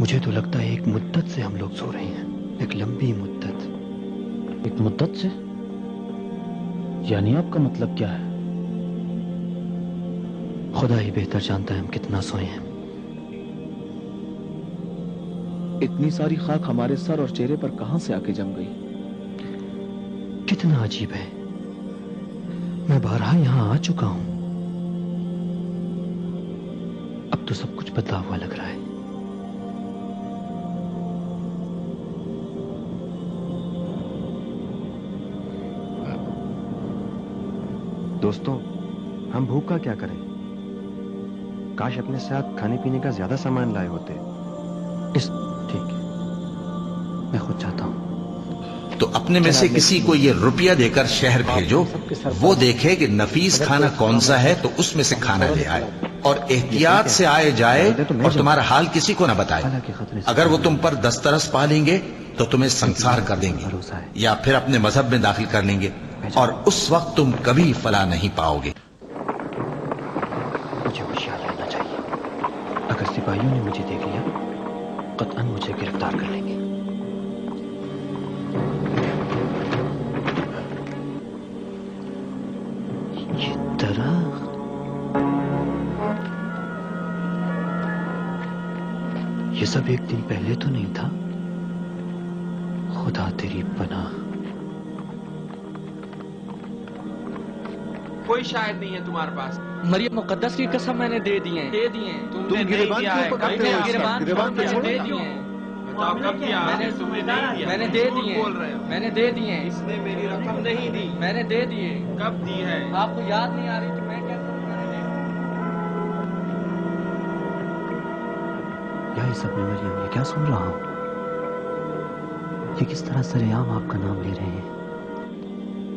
مجھے تو لگتا ہے ایک مدت سے ہم لوگ سو رہے ہیں، ایک لمبی مدت۔ ایک مدت سے؟ یعنی آپ کا مطلب کیا ہے؟ خدا ہی بہتر جانتا ہے ہم کتنا سوئے ہیں۔ اتنی ساری خاک ہمارے سر اور چہرے پر کہاں سے آ کے جم گئی؟ کتنا عجیب ہے، میں بارہا یہاں آ چکا ہوں، اب تو سب کچھ بدلا ہوا لگ رہا ہے۔ دوستوں، ہم بھوک کا کیا کریں؟ کاش اپنے ساتھ کھانے پینے کا زیادہ سامان لائے ہوتے۔ ٹھیک ہے، میں خود چاہتا ہوں۔ تو اپنے میں سے کسی کو یہ روپیہ دے کر شہر بھیجو، وہ دیکھے کہ نفیس کھانا کون سا ہے تو اس میں سے کھانا لے آئے، اور احتیاط سے آئے جائے اور تمہارا حال کسی کو نہ بتائے۔ اگر وہ تم پر دسترس پا لیں گے تو تمہیں سنسار کر دیں گے یا پھر اپنے مذہب میں داخل کر لیں گے، اور اس وقت تم کبھی فلاح نہیں پاؤ گے۔ مجھے ہوشیار رہنا چاہیے، اگر سپاہیوں نے مجھے دیکھ لیا قطعاً مجھے گرفتار کر لیں گے۔ یہ درخت، یہ سب ایک دن پہلے تو نہیں تھا۔ خدا تیری پناہ۔ کوئی شاہد نہیں ہے تمہارے پاس؟ مریم مقدس کی قسم میں نے دے دی ہیں۔ تم نے گریبان نہیں کیوں پکڑتے ہو؟ گریبان دے چھوڑ دی ہیں۔ بتاؤ کب دیا؟ تم نے نہیں دیا۔ میں نے دے دی بول رہے ہو؟ میں نے دے دی ہیں۔ اس نے میری رقم نہیں دی۔ میں نے دے دیے۔ کب دی ہے؟ آپ کو یاد نہیں آ رہی تو میں کیا کروں؟ میں نے دے دی۔ یا یہ سب میں مریم، یہ کیا سن رہا ہوں؟ یہ کس طرح سرعام آپ کا نام لے رہے ہیں؟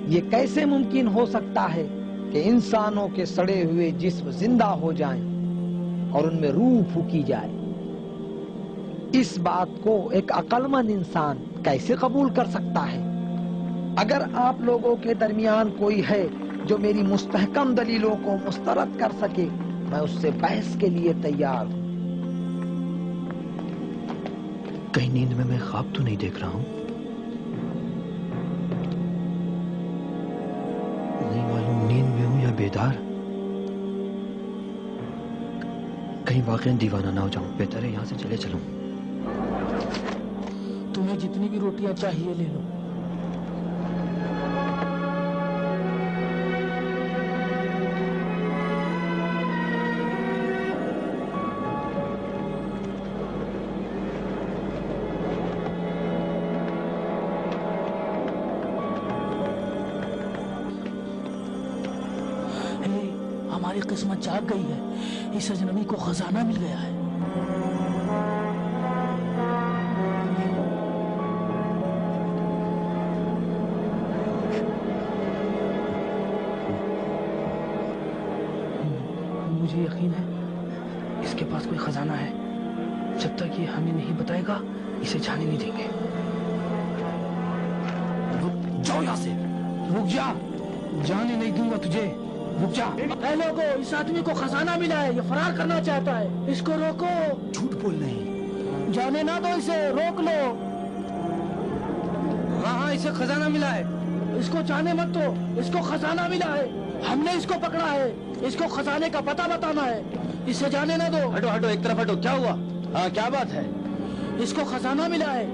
یہ کیسے ممکن ہو سکتا ہے کہ انسانوں کے سڑے ہوئے جسم زندہ ہو جائیں اور ان میں روح پھونکی جائے؟ اس بات کو ایک عقل مند انسان کیسے قبول کر سکتا ہے؟ اگر آپ لوگوں کے درمیان کوئی ہے جو میری مستحکم دلیلوں کو مسترد کر سکے، میں اس سے بحث کے لیے تیار ہوں۔ کہیں نیند میں میں خواب تو نہیں دیکھ رہا ہوں؟ نہیں معلوم نیند میں ہوں یا بیدار۔ کہیں واقعی دیوانہ نہ ہو جاؤں، بہتر ہے یہاں سے چلے چلوں۔ تمہیں جتنی بھی روٹیاں چاہیے لے لو۔ ہماری قسمت جاگ گئی ہے، اس اجنبی کو خزانہ مل گیا ہے۔ مجھے یقین ہے اس کے پاس کوئی خزانہ ہے، جب تک یہ ہمیں نہیں بتائے گا اسے جانے نہیں دیں گے۔ جاؤ یہاں سے، رک جا، جانے نہیں دوں گا تجھے، رک جا۔ اے لوگو، اس آدمی کو خزانہ ملا ہے، یہ فرار کرنا چاہتا ہے، اس کو روکو۔ جھوٹ بول رہے ہیں۔ جانے نہ دو اسے، روک لو۔ ہاں اسے خزانہ ملا ہے۔ اس کو جانے مت دو، اس کو خزانہ ملا ہے، ہم نے اس کو پکڑا ہے، اس کو خزانے کا پتہ بتانا ہے، اسے جانے نہ دو۔ ہٹو ہٹو، ایک طرف ہٹو، کیا ہوا؟ ہاں کیا بات ہے؟ اس کو خزانہ ملا ہے۔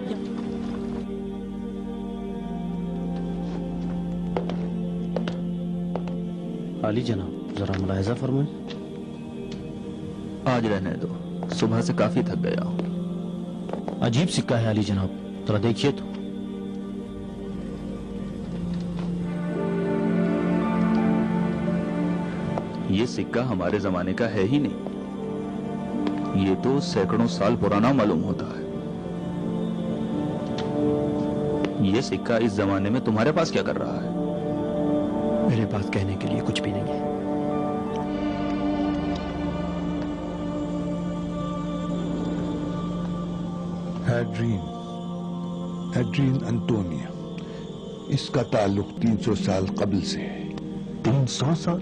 علی جناب ذرا ملاحظہ فرمائیں۔ آج رہنے دو، صبح سے کافی تھک گیا ہوں۔ عجیب سکہ ہے علی جناب، ذرا دیکھیے تو۔ یہ سکہ ہمارے زمانے کا ہے ہی نہیں، یہ تو سینکڑوں سال پرانا معلوم ہوتا ہے۔ یہ سکہ اس زمانے میں تمہارے پاس کیا کر رہا ہے؟ میرے پاس کہنے کے لیے کچھ بھی نہیں ہے۔ ایڈرین انٹونیا، اس کا تعلق 300 سال قبل سے ہے۔ 300 سال؟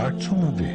890?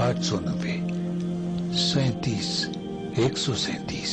890, 37, 137,